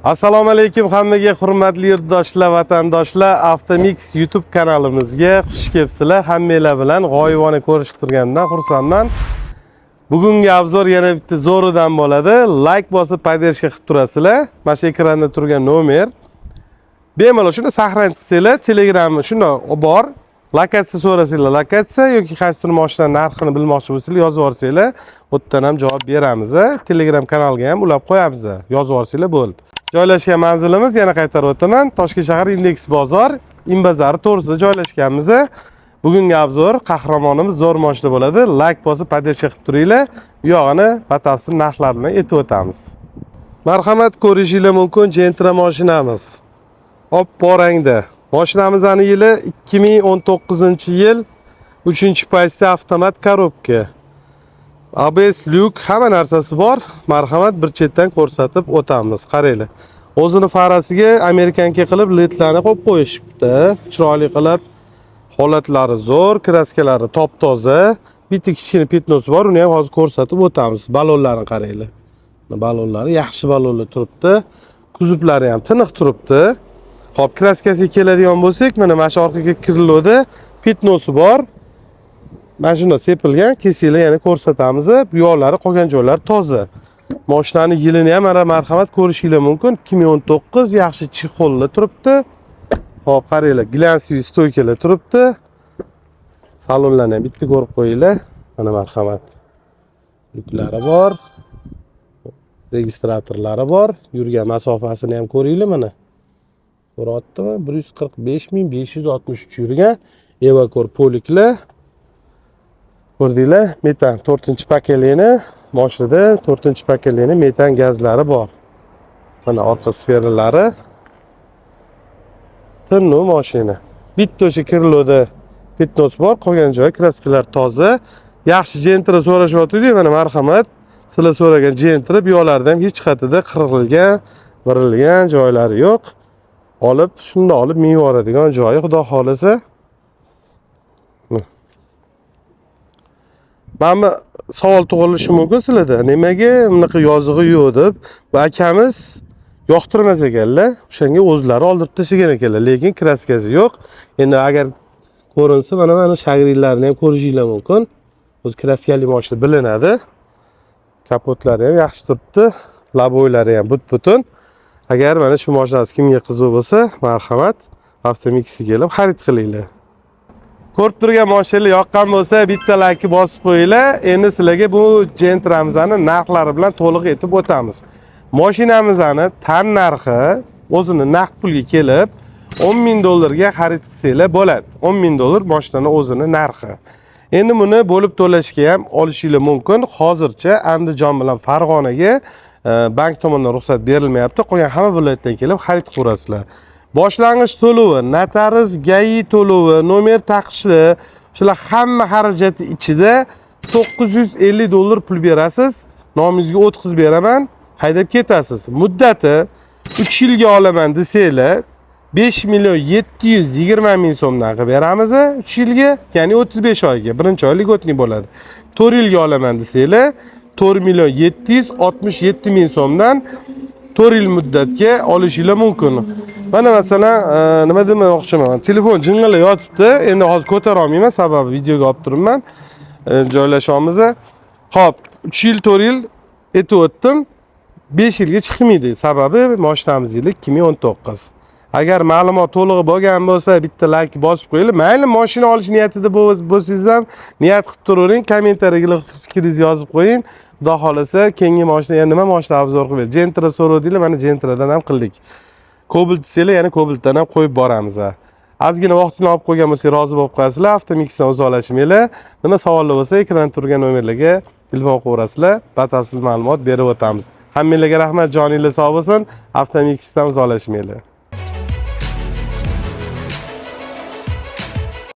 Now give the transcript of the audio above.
Assalomu alaykum hammaga hurmatli yurtdoshlar, vatandoshlar. Avtomix YouTube kanalimizga xush kelibsizlar. Hammanglar bilan g'oyibona ko'rishib turgandan xursandman. Bugungi obzor yana bitta zo'ridan bo'ladi. Like bosib poddershka qilib turasizlar. Mana shu ekranda turgan nomer. Bemalol shuni saqlanib qilsanglar, Telegramni shuni bor. Lokatsiya so'rasanglar, lokatsiya yoki qaysi tur mashina narxini bilmoqchi bo'lsangiz yozib yuborsanglar, o'tdan ham javob beramiz. Telegram kanalga ham ulab qo'yamiz. Yozib yuborsanglar bo'ldi. Joylashgan manzilimiz yana qaytarib o'taman. Toshkent shahar Indeks bozor, Inbazari to'g'risida joylashganmiz. Bugungi obzor qahramonimiz zo'r mashina bo'ladi. Like bosib poddershka qilib turinglar. Bu yog'ini batafsil narxlarini aytib o'tamiz. Marhamat, ko'rishingiz mumkin Gentra mashinamiz. Oppoq rangda. Mashinamizning yili 2019-yil 3-paysi avtomat korobka. ABS lyuk hamma narsasi bor. Marhamat, bir chetdan ko'rsatib o'tamiz. Qaranglar. O'zini farasiga Amerikanka qilib ledlarni qo'yib qo'yishibdi. Chiroyli qilib, holatlari zo'r, kraskalari top-toza. Bitta kichkina petnosi bor, uni ham hozir ko'rsatib o'tamiz. Balonlarni qaranglar. Balonlari yaxshi balonlar turibdi. Kuzublari ham tiniq turibdi. Hop, kraskasiga keladigan bo'lsak, mana shu orqaga kiriladi. Petnosi bor. Mana shunda sepilgan, kesinglar yana ko'rsatamiz. Bu yo'llari qolgan joylari toza. Mashinaning yilini ham marhamat ko'rishingiz mumkin. 2019 yaxshi chexollar turibdi. Hop, qaranglar, glansli stoykalar turibdi. Salonlarni ham bitta ko'rib qo'yinglar. Mana marhamat. Yuklari bor. Registratorlari bor. Yurgan masofasini ham ko'ringlar mana. Ko'ryaptimi? 145.563 yurgan. Evakor poliklar. Ko'rdinglar, metan 4-pakelini mashinada 4-pakelini metan gazlari bor. Mana orqa sferalari. Tinnu mashina. Bitta o'sha kirilodi petnos bor, qolgan joyi kraskalar toza. Yaxshi Gentra so'rashyapti-ku, mana marhamat. Sizlar so'ragan Gentra bu yo'llarda ham hech qatida qirilgan, virilgan joylari yo'q. Olib, shunda olib minib yuboradigan joyi, xudo xolasa. Mana savol tug'ilishi mumkin sizlarda. Nimaga bunaqa yozig'i yo'q deb. Bu akamiz yoqtirmas ekanlar. O'shanga o'zlari oldirib tashlagan ekanlar, lekin kraskasi yo'q. Endi agar ko'rinsa, mana shagrillarini ham ko'rishingiz mumkin. O'z kraskali mashina bilinadi. Kapotlari ham yaxshi turibdi. Laboylari ham but-butun. Agar mana shu mashinasi kimga qiziq bo'lsa, marhamat, Avtomixga kelib xarid qilinglar. Ko'rib turgan mashinalar yoqqan bo'lsa, bitta like bosib qo'yinglar. Endi sizlarga bu Gentramizning narxlari bilan to'liq aytib o'tamiz. Mashinamizning tan narxi o'zini naqd pulga kelib, $10,000 xarid qilsanglar bo'ladi. $10,000 mashinaning o'zini narxi. Endi buni bo'lib to'lashga ham olishingiz mumkin. Hozircha Andijon bilan Farg'onaga bank tomonidan ruxsat berilmayapti. Qolgan hamma viloyatdan kelib xarid qilasiz. Boshlang'ich to'lovi, notarius, GAI to'lovi, nomer taqishi, shular hamma xarajati ichida $950 pul berasiz. Nomingizga o'tkazib beraman, haydab ketasiz. Muddati 3 yilga olaman desanglar, 5.720.000 so'mdan qilib beramiz 3 yilga, ya'ni 35 oyga. Birinchi oy ligotniy bo'ladi. 4 yilga olaman desanglar, 4.767.000 so'mdan 4 yil muddatga olishingiz mumkin. Mana masalan, nima demoqchiman? Telefon jing'illab yotibdi. Endi hozir ko'tara olmayman, sababi videoga olib turibman. Joylashamiz. Xo'p, 3 yil, 4 yil aytib o'tdim. 5 yilga chiqmaydi. Sababi mashinamiz yili 2019. Agar ma'lumot to'liq bo'lgan bo'lsa, bitta like bosib qo'yinglar. Mayli mashina olish niyatida bo'lsangiz ham niyat qilib turavering. Kommentariyaga fikringizni yozib qo'ying. Xudo xolasa, keyingi mashina nima mashina obzor qilib, Gentra so'radinglar, mana Gentradan ham qildik. Cobalt desanglar, yana Cobaltdan ham qo'yib boramiz. Ozgina vaqtini olib qo'ygan bo'lsangiz, rozi bo'lib qolasizlar. Avtomixdan uzoqlashmanglar. Nima savollar bo'lsa, ekranda turgan nomerlarga telefon qilaverasizlar. Batafsil ma'lumot berib o'tamiz. Hammanglarga rahmat, joninglar sog' bo'lsin. Avtomixdan uzoqlashmanglar.